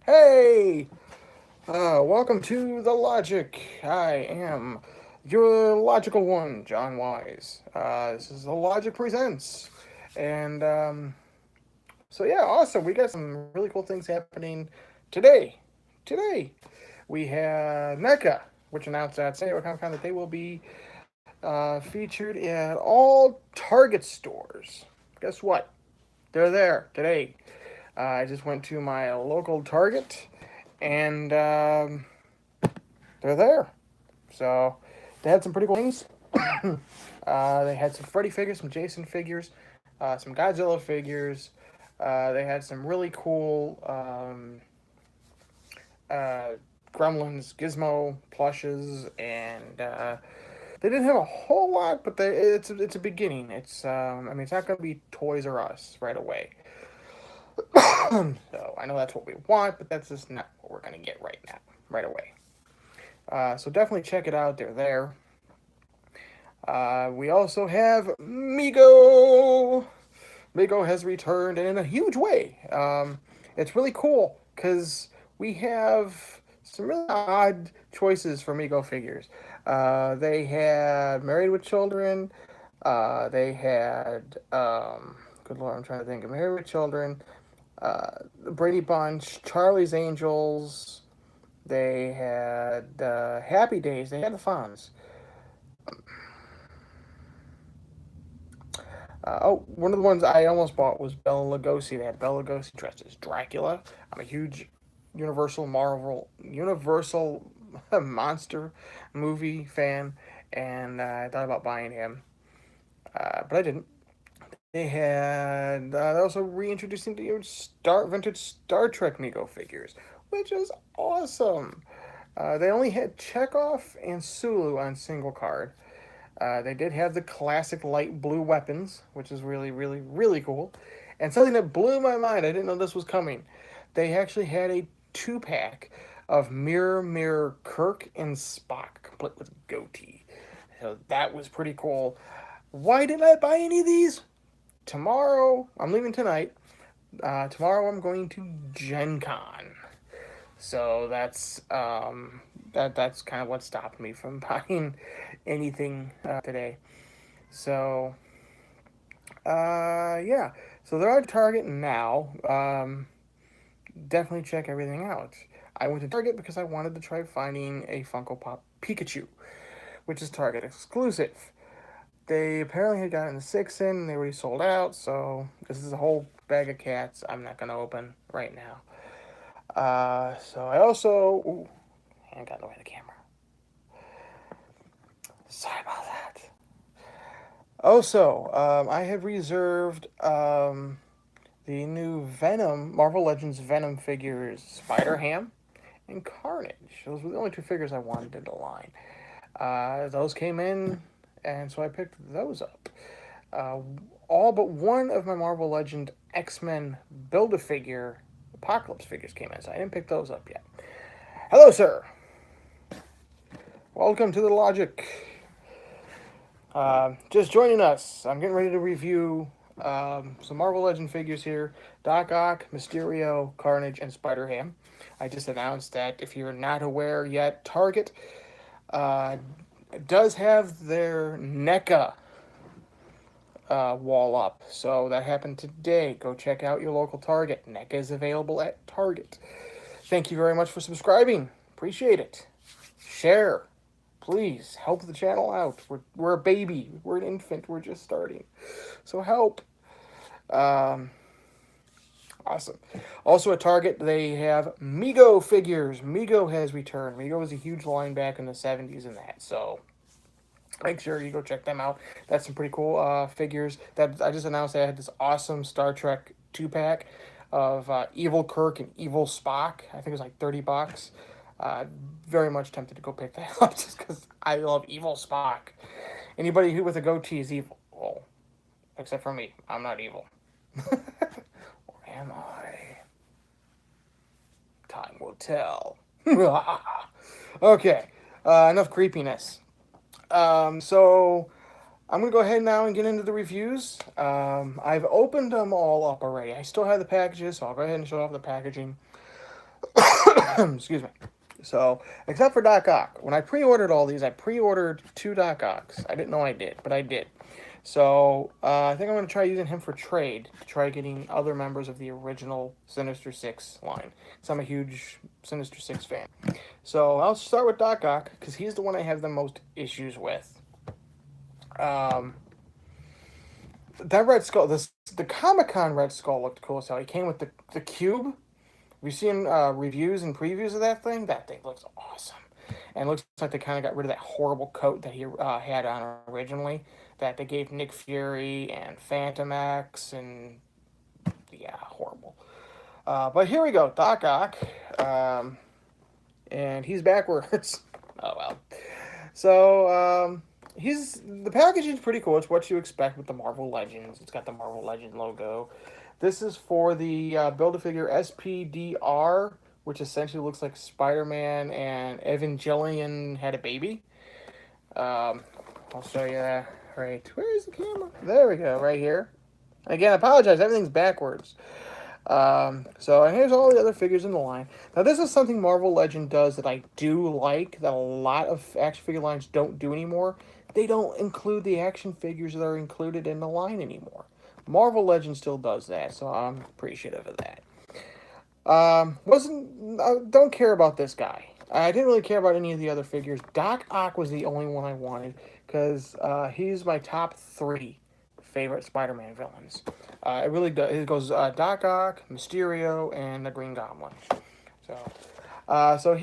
Hey, welcome to The Logic. I am your logical one, John Wise. This is The Logic Presents. And, so yeah, awesome. We got some really cool things happening today. Today, we have Necca, which announced at San Diego Comic Con that they will be featured at all Target stores. Guess what? They're there today. I just went to my local Target and they're there. So they had some pretty cool things. They had some Freddy figures, some Jason figures, some Godzilla figures. They had some really cool uh, Gremlins, Gizmo plushes, and they didn't have a whole lot, but it's a beginning. I mean, it's not going to be Toys R Us right away. So I know that's what we want, but that's just not what we're going to get right now, right away. So definitely check it out. They're there. We also have Mego. Mego has returned and in a huge way. It's really cool because we have some really odd choices for Mego figures. They had Married with Children. They had, good lord, I'm trying to think of Married with Children, the Brady Bunch, Charlie's Angels. They had Happy Days. They had the Fonz. One of the ones I almost bought was Bela Lugosi. They had Bela Lugosi dressed as Dracula. I'm a huge Universal monster movie fan, and I thought about buying him, but I didn't. They also reintroducing the vintage Star Trek Mego figures, which is awesome. They only had Chekhov and Sulu on single card. They did have the classic light blue weapons, which is really, really, really cool. And something that blew my mind, I didn't know this was coming. They actually had a two-pack of Mirror Mirror Kirk and Spock, complete with goatee. So that was pretty cool. Why didn't I buy any of these? Tomorrow, I'm leaving tonight. Tomorrow I'm going to Gen Con. So that's kind of what stopped me from buying anything today. So yeah, so they're at Target now. Definitely check everything out. I went to Target because I wanted to try finding a Funko Pop Pikachu, which is Target exclusive. They apparently had gotten the six in and they already sold out, so this is a whole bag of cats I'm not going to open right now. So I also. Ooh, I got away the camera. Sorry about that. Also, I have reserved the new Marvel Legends Venom figures, Spider Ham and Carnage. Those were the only two figures I wanted in the line. Those came in, and so I picked those up. Uh, all but one of my Marvel Legend X-Men Build-A-Figure Apocalypse figures came in, so I didn't pick those up yet. Hello, sir. Welcome to the Logic. Just joining us, I'm getting ready to review some Marvel Legend figures here. Doc Ock, Mysterio, Carnage, and Spider-Ham. I just announced that if you're not aware yet, Target uh, does have their NECA wall up. So that happened today. Go check out your local Target. NECA is available at Target. Thank you very much for subscribing. Appreciate it. Share. Please help the channel out. We're a baby. We're an infant. We're just starting. So help. Um, awesome. Also at Target, they have Mego figures. Mego has returned. Mego was a huge line back in the 70s and that. So make sure you go check them out. That's some pretty cool figures. That I just announced that I had this awesome Star Trek 2-pack of Evil Kirk and Evil Spock. I think it was like $30. Very much tempted to go pick that up just because I love Evil Spock. Anybody who with a goatee is evil. Well, except for me. I'm not evil. Or am I? Time will tell. Okay. Enough creepiness. So I'm going to go ahead now and get into the reviews. I've opened them all up already. I still have the packages, so I'll go ahead and show off the packaging. Excuse me. So, except for Doc Ock, when I pre-ordered all these, I pre-ordered 2 Doc Ocks. I didn't know I did, but I did. So, I think I'm going to try using him for trade to try getting other members of the original Sinister Six line. So I'm a huge Sinister Six fan. So I'll start with Doc Ock because he's the one I have the most issues with. Um, that Red Skull, the Comic Con Red Skull looked cool. So he came with the cube. We've seen reviews and previews of that thing. That thing looks awesome. And it looks like they kind of got rid of that horrible coat that he had on originally. That they gave Nick Fury and Phantom X and yeah, horrible. But here we go, Doc Ock, and he's backwards. Oh well. So he's the packaging's pretty cool. It's what you expect with the Marvel Legends. It's got the Marvel Legend logo. This is for the Build-A-Figure SPDR, which essentially looks like Spider-Man and Evangelion had a baby. I'll show you that. Right, where's the camera? There we go, right here. Again, I apologize, everything's backwards. And here's all the other figures in the line. Now, this is something Marvel Legend does that I do like, that a lot of action figure lines don't do anymore. They don't include the action figures that are included in the line anymore. Marvel Legend still does that, so I'm appreciative of that. Don't care about this guy. I didn't really care about any of the other figures. Doc Ock was the only one I wanted, because he's my top 3 favorite Spider-Man villains. It really does. It goes Doc Ock, Mysterio, and the Green Goblin. So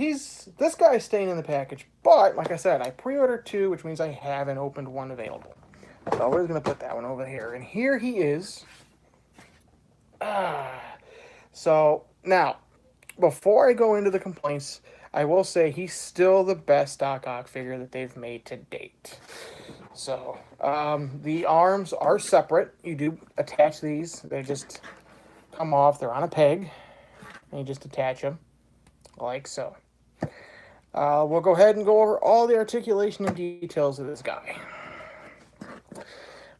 this guy's staying in the package. But like I said, I pre-ordered 2, which means I haven't opened one available. So we're just gonna put that one over here, and here he is. So now, before I go into the complaints, I will say he's still the best Doc Ock figure that they've made to date. So, the arms are separate. You do attach these. They just come off. They're on a peg. And you just attach them, like so. We'll go ahead and go over all the articulation and details of this guy.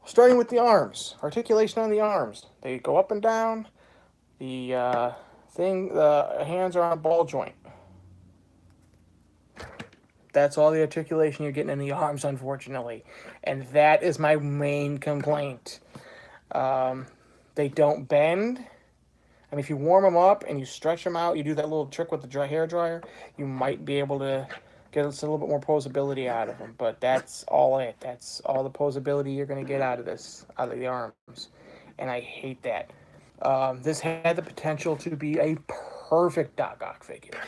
Starting with the arms. Articulation on the arms. They go up and down. The hands are on a ball joint. That's all the articulation you're getting in the arms, unfortunately. And that is my main complaint. They don't bend. I mean, if you warm them up and you stretch them out, you do that little trick with the hair dryer, you might be able to get a little bit more posability out of them. But that's all it. That's all the posability you're going to get out of the arms. And I hate that. This had the potential to be a perfect Doc Ock figure.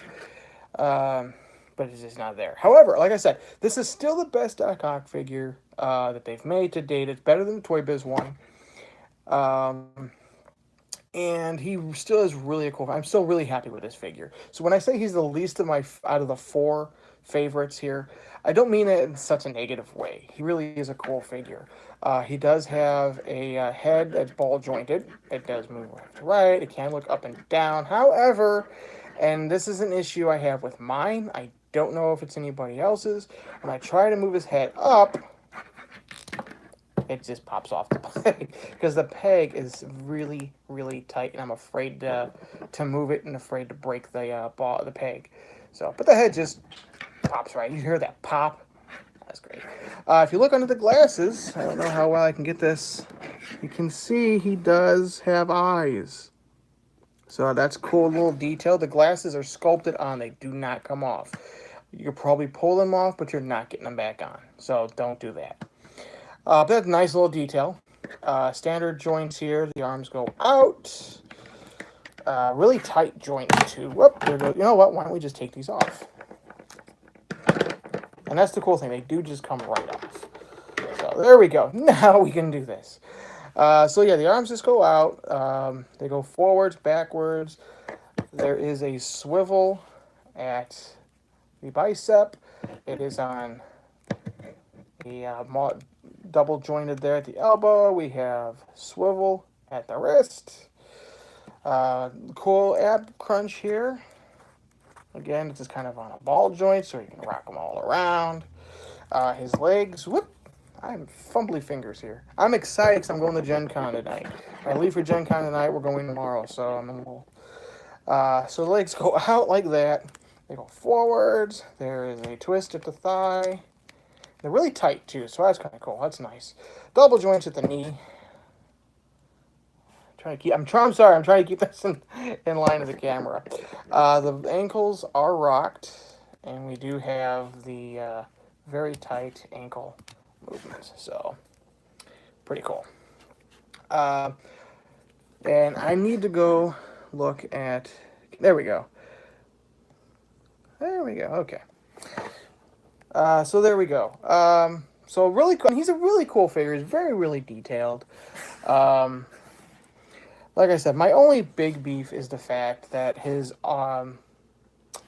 But it's just not there. However, like I said, this is still the best Doc Ock figure that they've made to date. It's better than the Toy Biz one. And he still is really a cool. I'm still really happy with this figure. So when I say he's the least of out of the 4 favorites here, I don't mean it in such a negative way. He really is a cool figure. He does have a head that's ball jointed. It does move left to right. It can look up and down. However, and this is an issue I have with mine, I don't know if it's anybody else's. When I try to move his head up, it just pops off the peg because the peg is really, really tight, and I'm afraid to move it and afraid to break the peg. So, but the head just pops right. You hear that pop? That's great. If you look under the glasses, I don't know how well I can get this. You can see he does have eyes. So that's a cool little detail. The glasses are sculpted on. They do not come off. You could probably pull them off, but you're not getting them back on. So don't do that. But that's a nice little detail. Standard joints here. The arms go out. Really tight joints too. Whoop, there goes. You know what? Why don't we just take these off? And that's the cool thing. They do just come right off. So there we go. Now we can do this. So yeah, the arms just go out. They go forwards, backwards. There is a swivel at the bicep. It is on the double jointed there at the elbow. We have swivel at the wrist. Cool ab crunch here. Again, it's just kind of on a ball joint, so you can rock them all around. His legs, whoop. I'm fumbly fingers here. I'm excited because I'm going to Gen Con tonight. I leave for Gen Con tonight. We're going tomorrow, so I'm a little So the legs go out like that. They go forwards. There is a twist at the thigh. They're really tight too, so that's kind of cool. That's nice. Double joints at the knee. I'm sorry. I'm trying to keep this in line of the camera. The ankles are rocked, and we do have the very tight ankle movements. So pretty cool. And I need to go look at. There we go. There we go. Okay. So there we go. So really cool. He's a really cool figure. He's really detailed. Like I said, my only big beef is the fact that his arms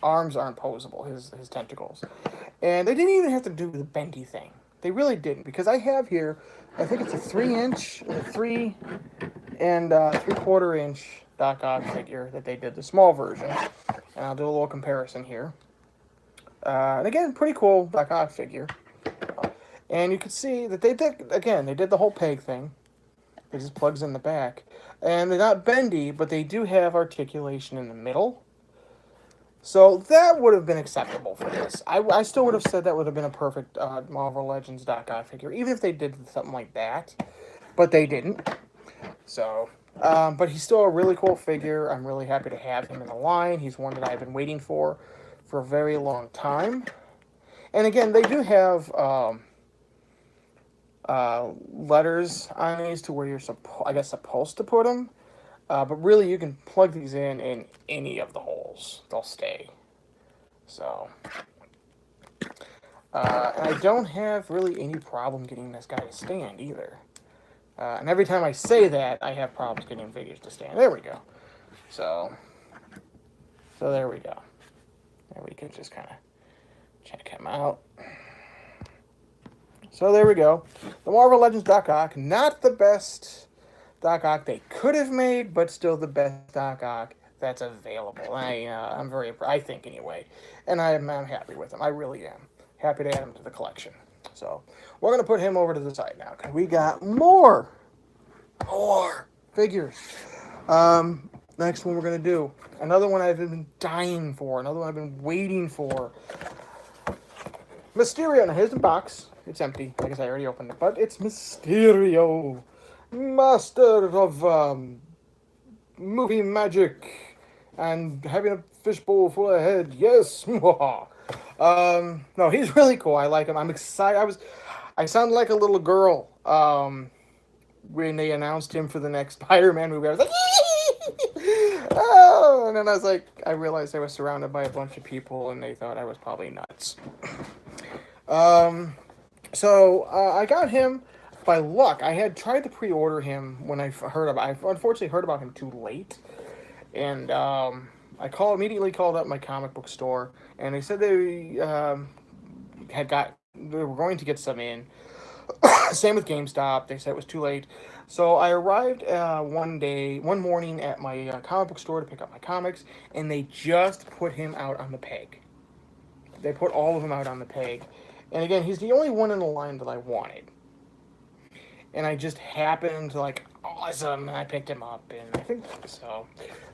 aren't posable, his tentacles. And they didn't even have to do the bendy thing. They really didn't, because I have here, I think it's a 3-inch, 3 and 3/4 inch Doc Ock figure that they did, the small version. And I'll do a little comparison here. And again, pretty cool Doc Ock figure. And you can see that they did the whole peg thing. It just plugs in the back. And they're not bendy, but they do have articulation in the middle. So that would have been acceptable for this. I still would have said that would have been a perfect Marvel Legends Doc Ock figure, even if they did something like that. But they didn't. So, but he's still a really cool figure. I'm really happy to have him in the line. He's one that I've been waiting for a very long time. And again, they do have letters on these to where you're supposed to put them. But really, you can plug these in any of the holes. They'll stay. So, and I don't have really any problem getting this guy to stand either. And every time I say that, I have problems getting figures to stand. There we go. So there we go. And we can just kind of check him out. So there we go. The Marvel Legends Doc Ock, not the best Doc Ock they could have made, but still the best Doc Ock that's available. I think anyway, and I'm happy with him. I really am happy to add him to the collection. So we're gonna put him over to the side now because we got more figures. Next one we're gonna do another one I've been dying for, another one I've been waiting for. Mysterio. Now here's the box. It's empty. I guess I already opened it, but it's Mysterio, master of movie magic and having a fishbowl full of head. Yes. No, he's really cool. I like him. I'm excited. I sound like a little girl when they announced him for the next Spider-Man movie. I was like, oh, and then I realized I was surrounded by a bunch of people, and they thought I was probably nuts. So I got him by luck. I had tried to pre-order him when I unfortunately heard about him too late, and I immediately called up my comic book store, and they said they were going to get some in. Same with GameStop. They said it was too late. So I arrived one morning at my comic book store to pick up my comics, and they just put him out on the peg. They put all of them out on the peg. And again, he's the only one in the line that I wanted. And I just happened to awesome, and I picked him up, and I think so.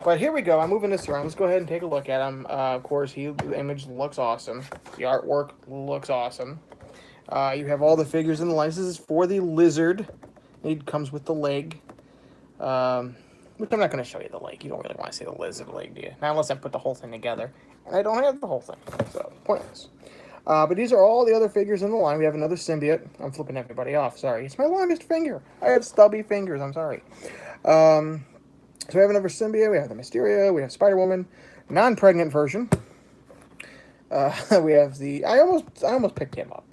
But here we go. I'm moving this around. Let's go ahead and take a look at him. Of course, the image looks awesome. The artwork looks awesome. You have all the figures in the line. This is for the lizard. It comes with the leg. Which I'm not going to show you the leg. You don't really want to see the lizard leg, do you? Not unless I put the whole thing together. And I don't have the whole thing, so pointless. But these are all the other figures in the line. We have another symbiote. I'm flipping everybody off. Sorry. It's my longest finger. I have stubby fingers. I'm sorry. So we have another symbiote. We have the Mysterio. We have Spider-Woman. Non-pregnant version. We have I almost picked him up.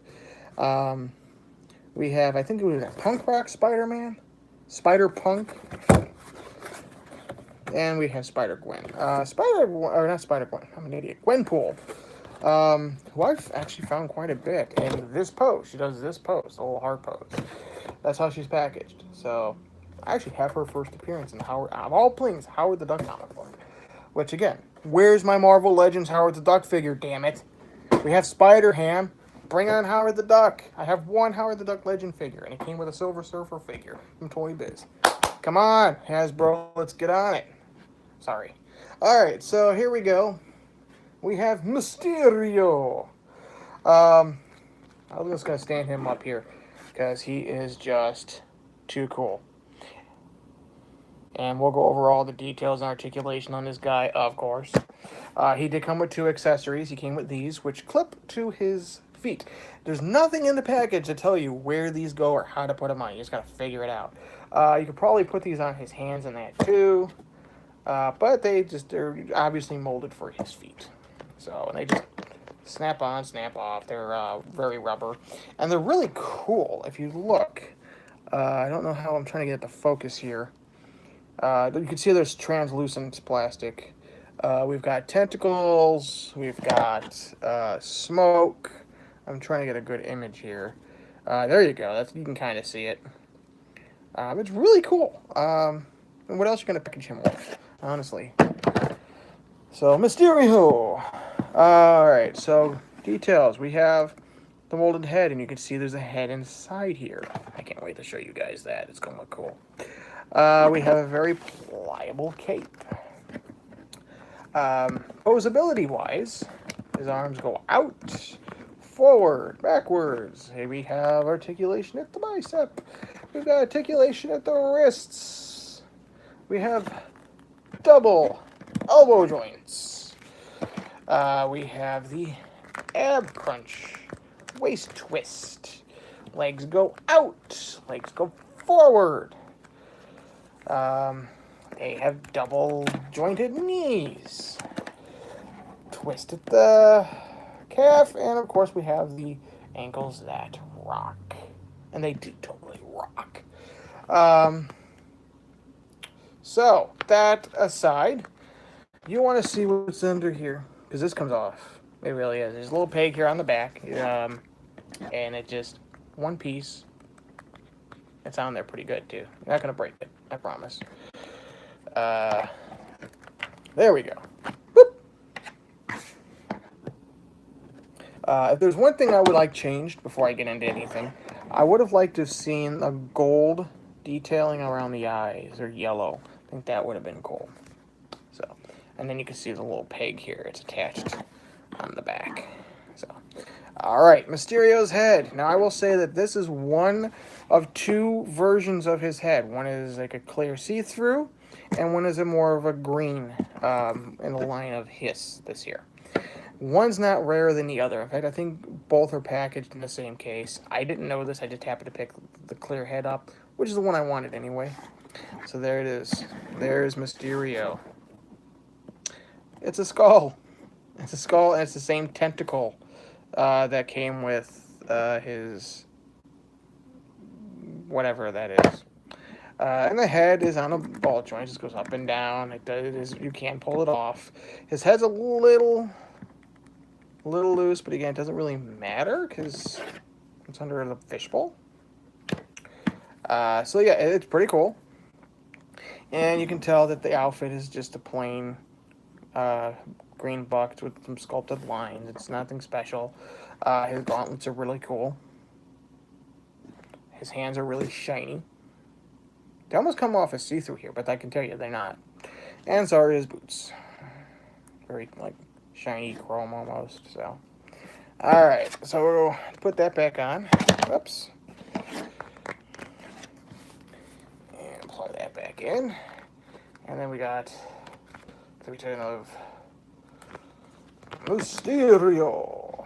We have, I think it was a Punk Rock Spider-Man. Spider-Punk. And we have Spider-Gwen. Not Spider-Gwen. I'm an idiot. Gwenpool. Who I've actually found quite a bit in this pose. She does this pose, the little heart pose. That's how she's packaged. So, I actually have her first appearance in Howard, of all things, Howard the Duck comic book. Which, again, where's my Marvel Legends Howard the Duck figure, damn it? We have Spider-Ham. Bring on Howard the Duck. I have one Howard the Duck Legend figure, and it came with a Silver Surfer figure from Toy Biz. Come on, Hasbro, let's get on it. Sorry. Alright, so here we go. We have Mysterio. Um, I'm just going to stand him up here because he is just too cool. And we'll go over all the details and articulation on this guy, of course. He did come with 2 accessories. He came with these, which clip to his feet. There's nothing in the package to tell you where these go or how to put them on. You just got to figure it out. You could probably put these on his hands and that too. But they're obviously molded for his feet. So, and they just snap on, snap off. They're very rubber. And they're really cool. If you look, I don't know how I'm trying to get it to focus here. You can see there's translucent plastic. We've got tentacles. We've got smoke. I'm trying to get a good image here. There you go. You can kind of see it. It's really cool. And what else are you going to package him with, honestly? So, Mysterio. Alright, so details. We have the molded head, and you can see there's a head inside here. I can't wait to show you guys that. It's going to look cool. We have a very pliable cape. Posability-wise, his arms go out, forward, backwards. Here we have articulation at the bicep. We've got articulation at the wrists. We have double elbow joints. We have the ab crunch, waist twist. Legs go out, legs go forward. They have double jointed knees. Twist at the calf, and of course we have the ankles that rock. And they do totally rock. So, that aside, you want to see what's under here, because this comes off. It really is. There's a little peg here on the back, and it just, one piece. It's on there pretty good, too. You're not going to break it, I promise. There we go. If there's one thing I would like changed before I get into anything, I would have liked to have seen a gold detailing around the eyes, or yellow. I think that would have been cool. So, and then you can see the little peg here. It's attached on the back. So, all right, Mysterio's head. Now, I will say that this is one of 2 versions of his head. One is like a clear see-through, and one is a more of a green in the line of his this year. One's not rarer than the other. In fact, I think both are packaged in the same case. I didn't know this. I just happened to pick the clear head up, which is the one I wanted anyway. So there it is. There's Mysterio. It's a skull. It's a skull, and it's the same tentacle that came with his whatever that is. And the head is on a ball joint. It just goes up and down. You can't pull it off. His head's a little loose, but again, it doesn't really matter because it's under the fishbowl. So yeah, it's pretty cool. And you can tell that the outfit is just a plain green bucked with some sculpted lines. It's nothing special. His gauntlets are really cool. His hands are really shiny. They almost come off as see-through here, but I can tell you they're not. And so are his boots. Very, like, shiny chrome almost, so. Alright, so we'll put that back on. Oops. And plug that back in. And then we got the return of Mysterio.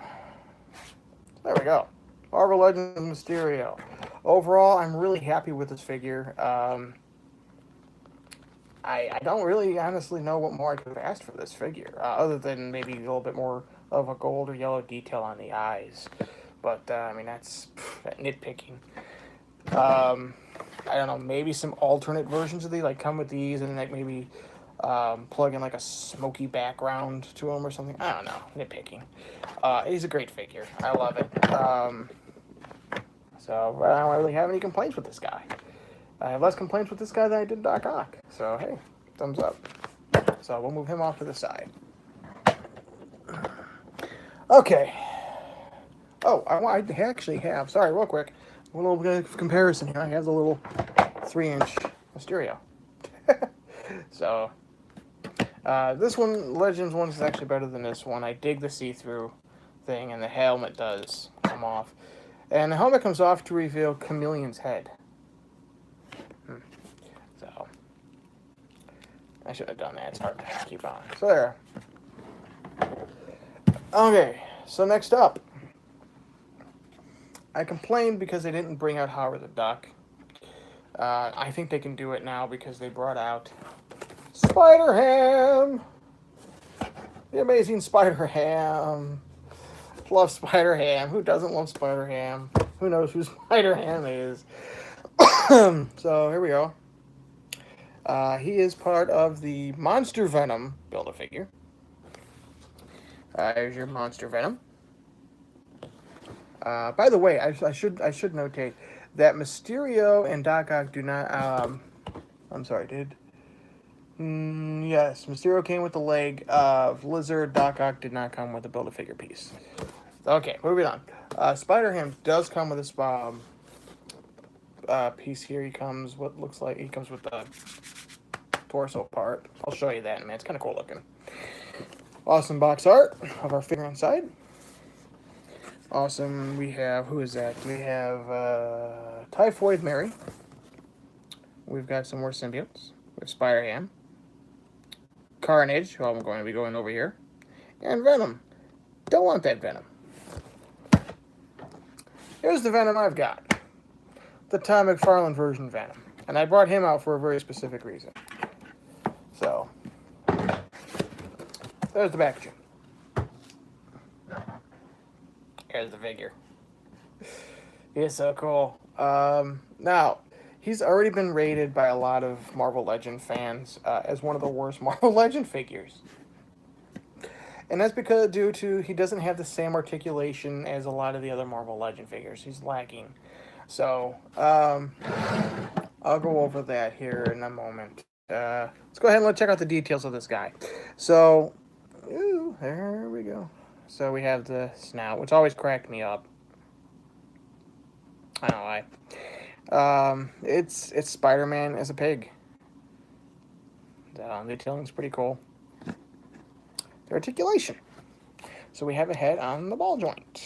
There we go. Marvel Legends Mysterio. Overall, I'm really happy with this figure. I don't really honestly know what more I could have asked for this figure, other than maybe a little bit more of a gold or yellow detail on the eyes. But, I mean, that's nitpicking. I don't know, maybe some alternate versions of these, like come with these and then like maybe plug in like a smoky background to him or something. I don't know, nitpicking. He's a great figure. I love it. So I don't really have any complaints with this guy. I have less complaints with this guy than I did Doc Ock. So, hey, thumbs up. So we'll move him off to the side. Okay. Oh, I actually have, sorry, real quick, a little bit of comparison here. I have the little 3-inch Mysterio. So, This one, Legends one, is actually better than this one. I dig the see-through thing, and the helmet does come off. And the helmet comes off to reveal Chameleon's head. So, I should have done that. It's hard to keep on. So there. Okay, so next up. I complained because they didn't bring out Howard the Duck. I think they can do it now because they brought out Spider-Ham! The amazing Spider-Ham. Love Spider-Ham. Who doesn't love Spider-Ham? Who knows who Spider-Ham is? So, here we go. He is part of the Monster Venom Build-A-Figure. There's your Monster Venom. By the way, I should notate that Mysterio and Doc Ock do not. I'm sorry, yes, Mysterio came with the leg of Lizard. Doc Ock did not come with the Build-A-Figure piece. Okay, moving on. Spider-Ham does come with this piece here. He comes what looks like he comes with the torso part. I'll show you that in a minute. It's kind of cool looking. Awesome box art of our figure inside. Awesome. We have, who is that? We have Typhoid Mary. We've got some more symbiotes. We have Spider-Ham. Carnage, who I'm going to be going over here. And Venom. Don't want that Venom. Here's the Venom I've got. The Tom McFarlane version Venom. And I brought him out for a very specific reason. So, there's the packaging. Here's the figure. He is so cool. Now, he's already been rated by a lot of Marvel Legend fans as one of the worst Marvel Legend figures. And that's because due to he doesn't have the same articulation as a lot of the other Marvel Legend figures. He's lacking. So, I'll go over that here in a moment. Let's go ahead and let's check out the details of this guy. So, there we go. So we have the snout, which always cracked me up. I don't know why. It's Spider-Man as a pig. The detailing's pretty cool. The articulation. So we have a head on the ball joint.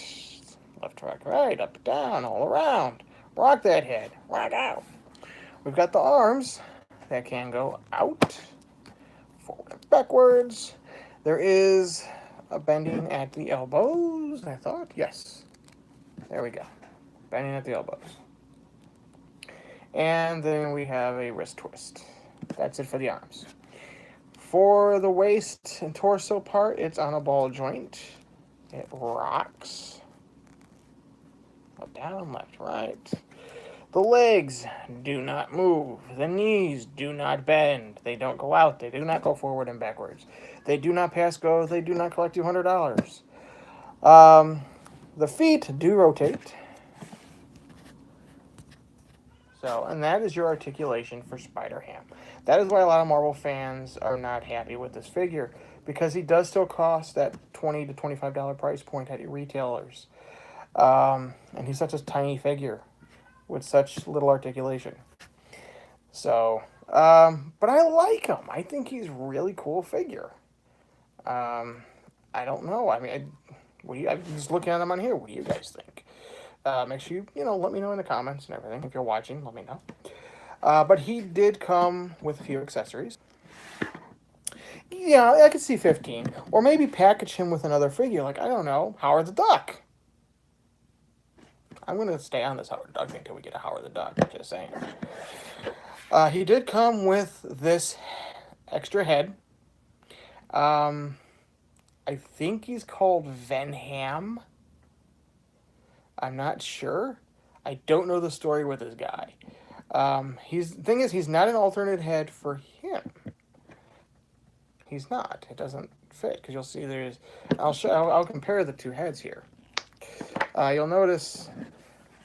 Left, right, up, down, all around. Rock that head. Rock out. We've got the arms that can go out, forward and backwards. There is a bending at the elbows, I thought. Yes. There we go. Bending at the elbows. And then we have a wrist twist. That's it for the arms. For the waist and torso part, it's on a ball joint. It rocks. Up, down, left, right. The legs do not move. The knees do not bend. They don't go out. They do not go forward and backwards. They do not pass go. They do not collect $200. The feet do rotate. So, and that is your articulation for Spider-Ham. That is why a lot of Marvel fans are not happy with this figure, because he does still cost that $20 to $25 price point at your retailers. And he's such a tiny figure with such little articulation. So, but I like him. I think he's a really cool figure. I don't know. I mean, I'm just looking at him on here. What do you guys think? Make sure you let me know in the comments and everything. If you're watching, let me know. But he did come with a few accessories. Yeah, I could see 15. Or maybe package him with another figure. Like, I don't know, Howard the Duck. I'm going to stay on this Howard the Duck thing until we get a Howard the Duck. Just saying. He did come with this extra head. I think he's called Venham. I'm not sure. I don't know the story with this guy. The thing is, he's not an alternate head for him. He's not. It doesn't fit, because you'll see I'll compare the two heads here. You'll notice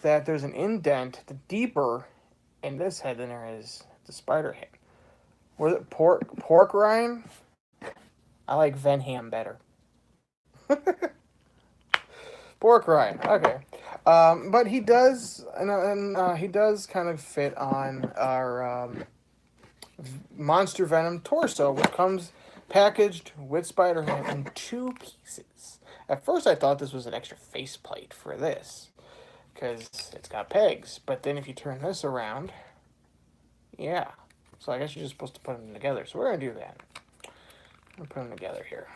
that there's an indent deeper in this head than there is the spider head. Was it pork rind? I like Venham better. Pork rind. Okay. But he does, and he does kind of fit on our Monster Venom torso, which comes packaged with Spider-Ham in 2 pieces. At first, I thought this was an extra faceplate for this, because it's got pegs. But then if you turn this around, yeah. So I guess you're just supposed to put them together. So we're going to do that. I'm going to put them together here.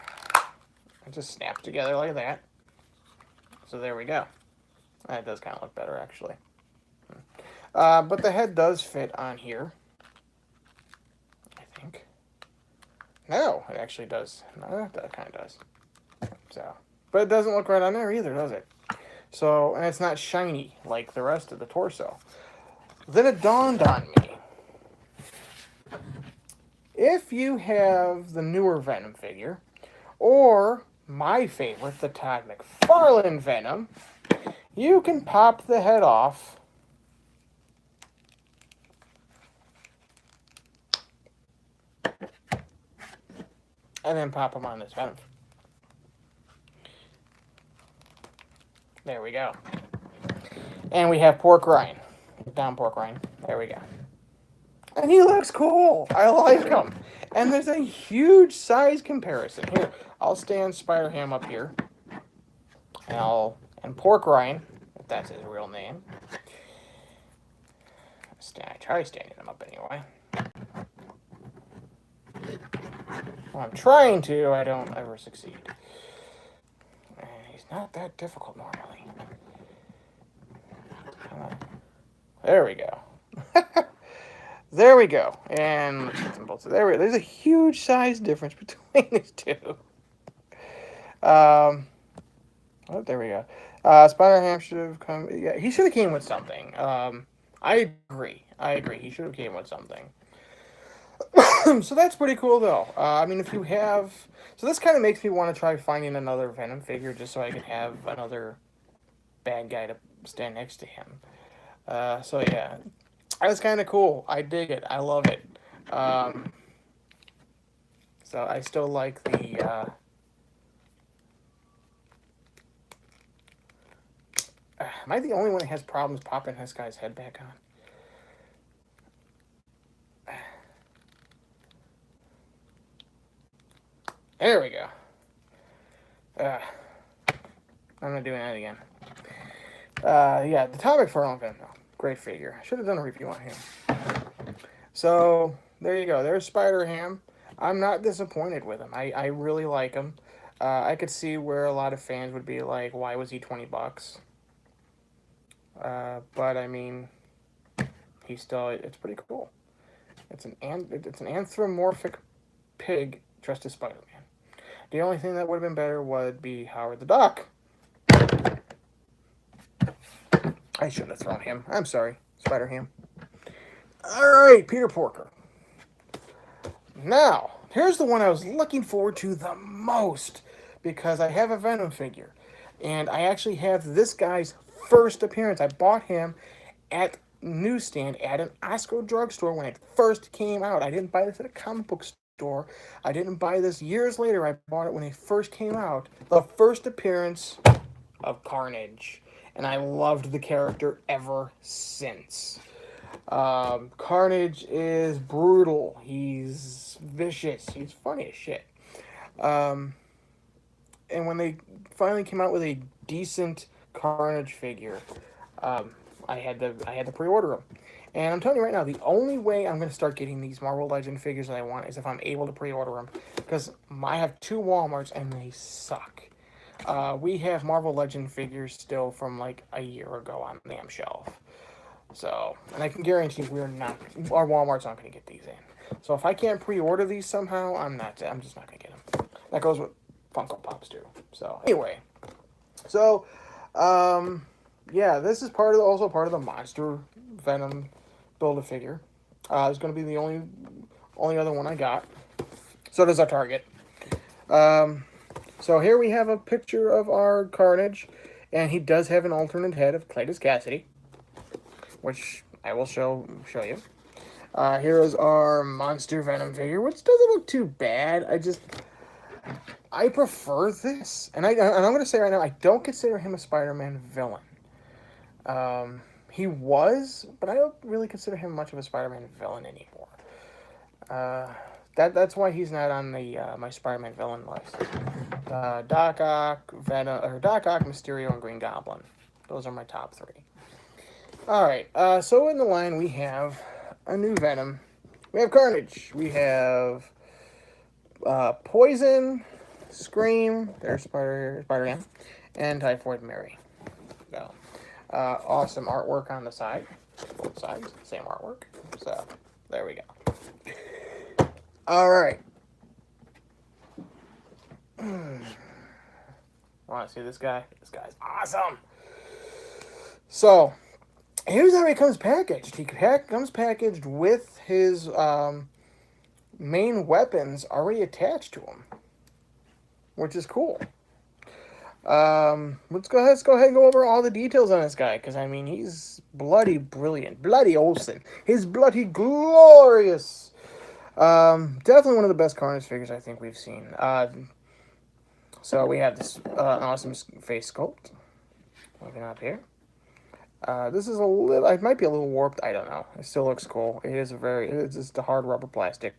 It just snaps together like that. So there we go. That does kind of look better, actually. But the head does fit on here, I think. No, it actually does. No, that kind of does. So, but it doesn't look right on there either, does it? So, and it's not shiny like the rest of the torso. Then it dawned on me. If you have the newer Venom figure, or my favorite, the Todd McFarlane Venom, you can pop the head off and then pop them on this Venom. There we go. And we have Pork Rind. Down Pork Rind. There we go. And he looks cool. I like him. And there's a huge size comparison. Here, I'll stand Spider-Ham up here. And Pork Rind, if that's his real name. I try standing him up anyway. When I'm trying to, I don't ever succeed. He's not that difficult normally. Come on. There we go. There we go. And let's get some bolts. There's a huge size difference between these two. Oh, there we go. Spider-Ham should have come. Yeah, he should have came with something. I agree. He should have came with something. So that's pretty cool, though. I mean, if you have... So this kind of makes me want to try finding another Venom figure just so I can have another bad guy to stand next to him. So, yeah. That's kind of cool. I dig it. I love it. So I still like the... Am I the only one that has problems popping this guy's head back on? There we go. I'm not doing that again. Yeah, the Todd McFarlane Venom. Great figure. I should have done a review on him. So, there you go. There's Spider-Ham. I'm not disappointed with him. I really like him. I could see where a lot of fans would be like, why was he $20? But, I mean, it's pretty cool. It's an anthropomorphic pig dressed as Spider-Man. The only thing that would have been better would be Howard the Duck. I shouldn't have thrown him. I'm sorry, Spider-Ham. Alright, Peter Porker. Now, here's the one I was looking forward to the most, because I have a Venom figure. And I actually have this guy's first appearance. I bought him at newsstand at an Osco drugstore when it first came out. I didn't buy this at a comic book store. I didn't buy this years later. I bought it when it first came out. The first appearance of Carnage. And I loved the character ever since. Carnage is brutal. He's vicious. He's funny as shit. And when they finally came out with a decent Carnage figure, I had to pre-order them. And I'm telling you right now, the only way I'm going to start getting these Marvel Legend figures that I want is if I'm able to pre-order them. Because I have 2 Walmarts and they suck. We have Marvel Legend figures still from like a year ago on the damn shelf. So, and I can guarantee our Walmart's not going to get these in. So if I can't pre-order these somehow, I'm just not going to get them. That goes with Funko Pops too. So anyway, yeah, this is also part of the Monster Venom Build-A-Figure. It's going to be the only other one I got. So does our Target. So here we have a picture of our Carnage, and he does have an alternate head of Cletus Cassidy, which I will show you. Here is our Monster Venom figure, which doesn't look too bad. I prefer this, and I'm going to say right now, I don't consider him a Spider-Man villain. He was, but I don't really consider him much of a Spider-Man villain anymore. That's why he's not on the my Spider-Man villain list. Doc Ock, Venom, or Doc Ock, Mysterio, and Green Goblin. Those are my top three. All right. So in the line we have a new Venom. We have Carnage. We have Poison, Scream. There's Spider-Man, and Typhoid Mary. So awesome artwork on the side. Both sides, same artwork. So there we go. All right. Want to see this guy? This guy's awesome. So here's how he comes packaged. He comes packaged with his main weapons already attached to him, which is cool. Let's go ahead and go over all the details on this guy, because I mean he's bloody brilliant, bloody Olsen. He's bloody glorious. Definitely one of the best Carnage figures I think we've seen. So we have this awesome face sculpt. Looking up here. This is a little, it might be a little warped, I don't know. It still looks cool. It's just a hard rubber plastic.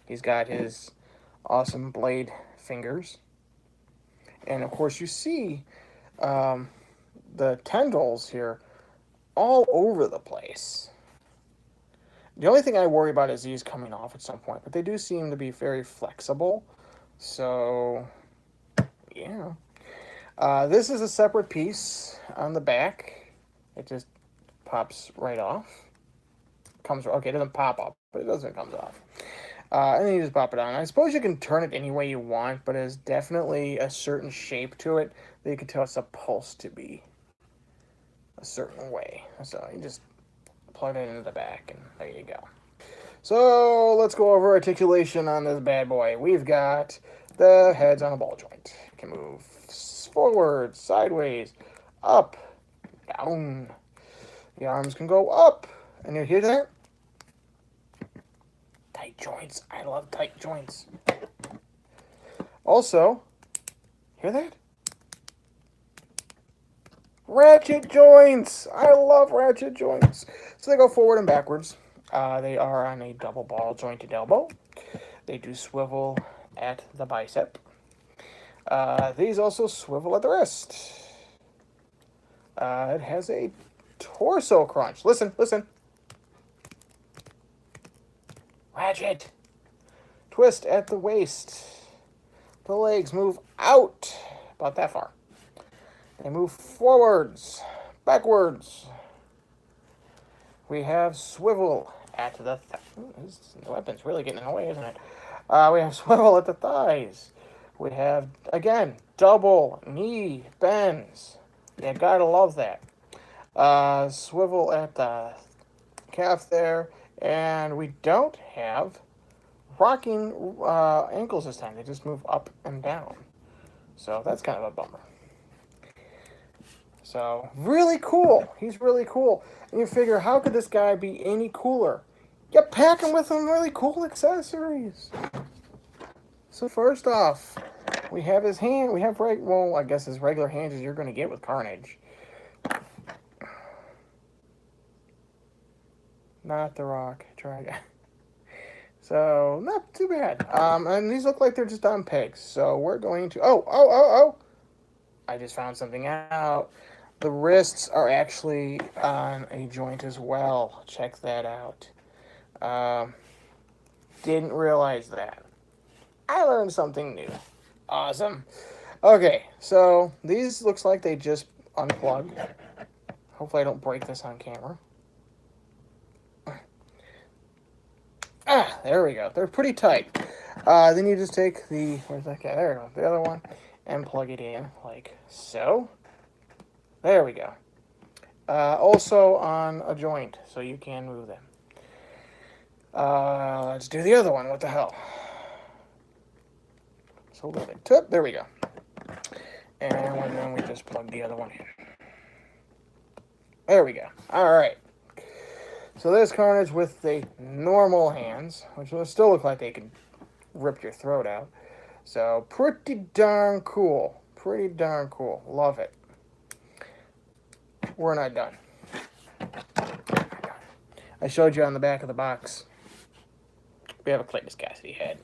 He's got his awesome blade fingers. And of course you see the tendrils here all over the place. The only thing I worry about is these coming off at some point, but they do seem to be very flexible. So, yeah. This is a separate piece on the back. It just pops right off. Okay, it doesn't pop up, but it doesn't come off. And then you just pop it on. I suppose you can turn it any way you want, but there's definitely a certain shape to it that you can tell it's supposed to be a certain way. So you just plug it into the back, and there you go. So let's go over articulation on this bad boy. We've got the heads on a ball joint. You can move forward, sideways, up, down. The arms can go up. And you hear that? Tight joints. I love tight joints. Also, hear that? Ratchet joints. I love ratchet joints. So they go forward and backwards. They are on a double ball jointed elbow. They do swivel at the bicep. These also swivel at the wrist. It has a torso crunch. Listen. Ratchet. Twist at the waist. The legs move out about that far. They move forwards, backwards. We have swivel at the this weapon's really getting in the way, isn't it? We have swivel at the thighs. We have, again, double knee bends. You gotta love that. Swivel at the calf there. And we don't have rocking ankles this time. They just move up and down. So that's kind of a bummer. So, really cool. He's really cool. And you figure, how could this guy be any cooler? You pack him with some really cool accessories. So first off, we have his hand. We have, I guess as regular hands as you're going to get with Carnage. Not the Rock. Try again. So, not too bad. And these look like they're just on pegs. So, we're going to... Oh! I just found something out. The wrists are actually on a joint as well. Check that out. Didn't realize that. I learned something new. Awesome. Okay, so these looks like they just unplugged. Hopefully I don't break this on camera. There we go. They're pretty tight. Then you just take the... Where's that guy? There we go. The other one. And plug it in like so. There we go. Also on a joint, so you can move them. Let's do the other one. What the hell? So let it tip. There we go. And then we just plug the other one in. There we go. All right. So there's Carnage with the normal hands, which will still look like they can rip your throat out. So pretty darn cool. Pretty darn cool. Love it. We're not done. I showed you on the back of the box. we have a Clayton Cassidy head.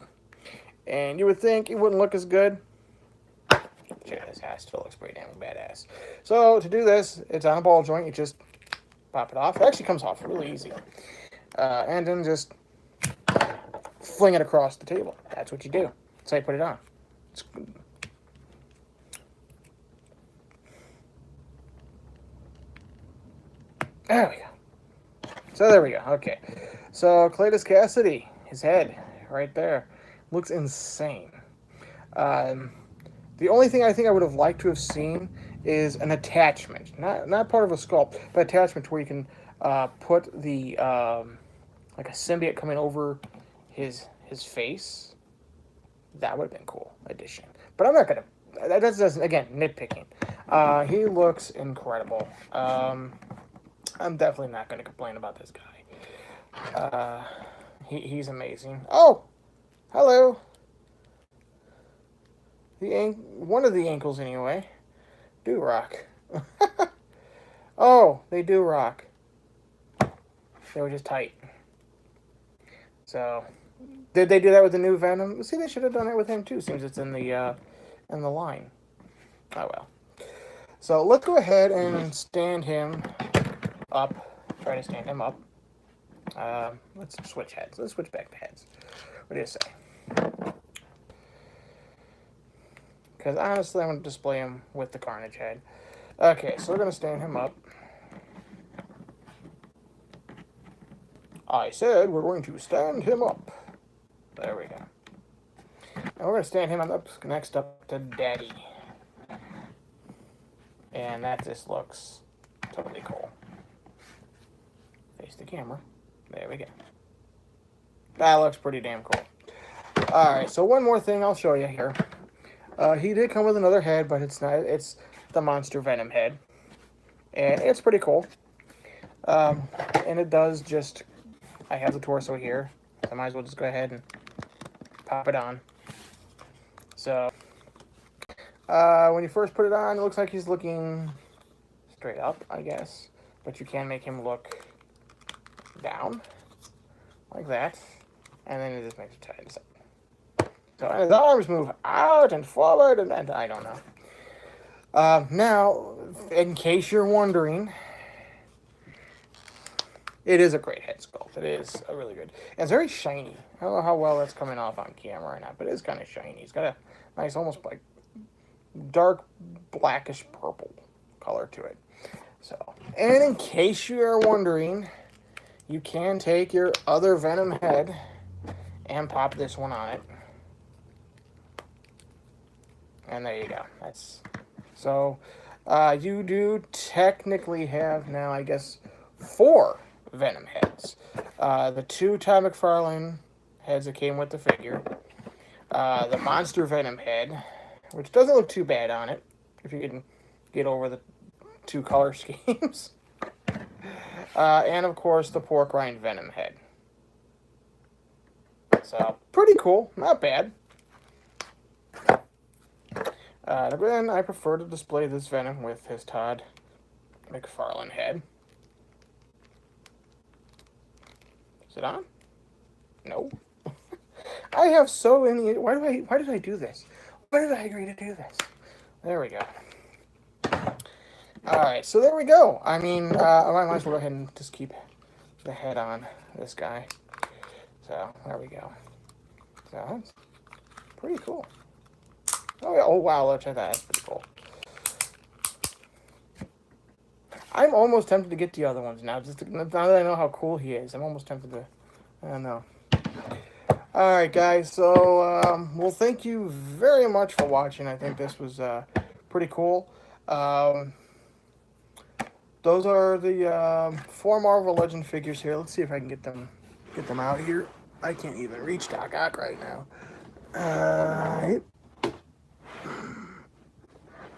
And you would think it wouldn't look as good. Check this hat, still looks pretty damn badass. So to do this, it's on a ball joint. You just pop it off. It actually comes off really easy. And then just fling it across the table. That's what you do. That's how you put it on. There we go. So there we go. Okay. So Clayton Cassidy, his head right there, looks insane. The only thing I think I would have liked to have seen is an attachment, not part of a sculpt, but attachment where you can put the like a symbiote coming over his face. That would have been cool addition. But I'm not gonna. That's again nitpicking. He looks incredible. I'm definitely not gonna complain about this guy. He's amazing. Oh, hello. One of the ankles anyway. Do rock. Oh, they do rock. They were just tight. So, did they do that with the new Venom? See, they should have done it with him too. Seems it's in the line. Oh well. So let's go ahead and stand him up. Try to stand him up. Let's switch heads. Let's switch back to heads. What do you say? Because honestly, I'm going to display him with the Carnage head. Okay, so we're going to stand him up. I said we're going to stand him up. There we go. And we're going to stand him up next up to Daddy. And that just looks totally cool. Face the camera. There we go. That looks pretty damn cool. Alright, so one more thing I'll show you here. He did come with another head, but it's not. It's the Monster Venom head. And it's pretty cool. And it does just... I have the torso here. So I might as well just go ahead and pop it on. So, when you first put it on, it looks like he's looking straight up, I guess. But you can make him look down. Like that. And then it just makes it tight. So his arms move out and forward, and I don't know. Now, in case you're wondering, it is a great head sculpt. It is a really good. And it's very shiny. I don't know how well that's coming off on camera or not, but it is kind of shiny. It's got a nice, almost like dark blackish purple color to it. So, and in case you are wondering, you can take your other Venom head and pop this one on it. And there you go. That's so. You do technically have now, I guess, 4 Venom heads. The 2 Todd McFarlane heads that came with the figure. The Monster Venom head, which doesn't look too bad on it, if you can get over the 2 color schemes. And of course, the Pork Rind Venom head. So, pretty cool. Not bad. Then I prefer to display this Venom with his Todd McFarlane head. Is it on? No. I have so many. Why did I do this? Why did I agree to do this? There we go. Alright, so there we go. I mean, I might as well go ahead and just keep the head on this guy. So, there we go. So, that's pretty cool. Oh wow, look at that. That's pretty cool. I'm almost tempted to get the other ones now. Now that I know how cool he is, I'm almost tempted to... I don't know. Alright, guys. So, well, thank you very much for watching. I think this was pretty cool. Those are the 4 Marvel Legend figures here. Let's see if I can get them out here. I can't even reach Doc Ock right now.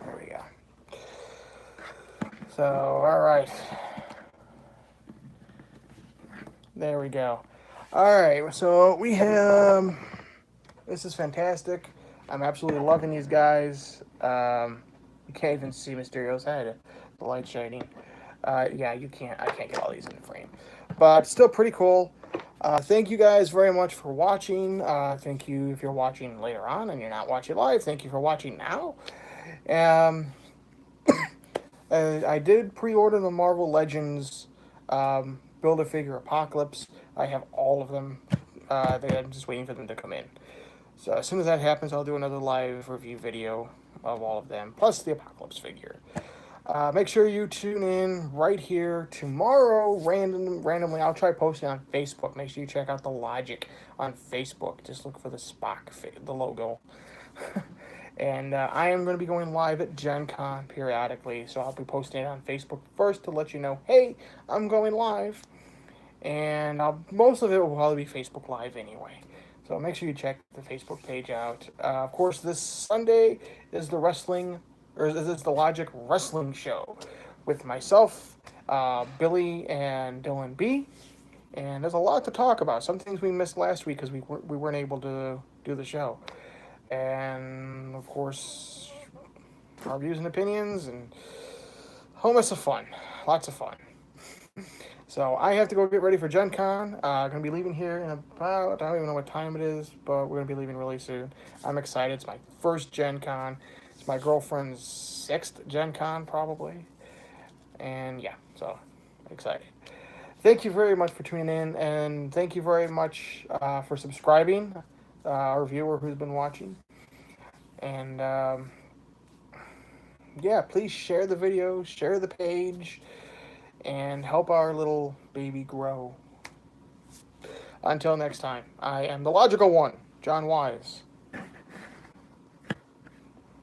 There we go. So, alright. There we go. Alright, so we have... This is fantastic. I'm absolutely loving these guys. You can't even see Mysterio's head. The light shining. Yeah, you can't. I can't get all these in the frame. But still pretty cool. Thank you guys very much for watching. Thank you if you're watching later on and you're not watching live. Thank you for watching now. Um, I did pre-order the Marvel Legends Build-A-Figure Apocalypse. I have all of them. I'm just waiting for them to come in. So as soon as that happens, I'll do another live review video of all of them, plus the Apocalypse figure. Make sure you tune in right here tomorrow. Randomly, I'll try posting on Facebook. Make sure you check out the Logic on Facebook. Just look for the the logo. And I am going to be going live at Gen Con periodically, so I'll be posting it on Facebook first to let you know, hey, I'm going live. And most of it will probably be Facebook Live anyway. So make sure you check the Facebook page out. Of course, this Sunday is the the Logic Wrestling Show with myself, Billy, and Dylan B. And there's a lot to talk about. Some things we missed last week because we weren't able to do the show. And of course, our views and opinions, and mess of fun. Lots of fun. So I have to go get ready for Gen Con. Gonna be leaving here in about, I don't even know what time it is, but we're gonna be leaving really soon. I'm excited. It's my first Gen Con. It's my girlfriend's 6th Gen Con, probably. And yeah, so excited. Thank you very much for tuning in, and thank you very much for subscribing, our viewer who's been watching. And yeah, please share the video, share the page, and help our little baby grow. Until next time, I am the logical one, John Wise.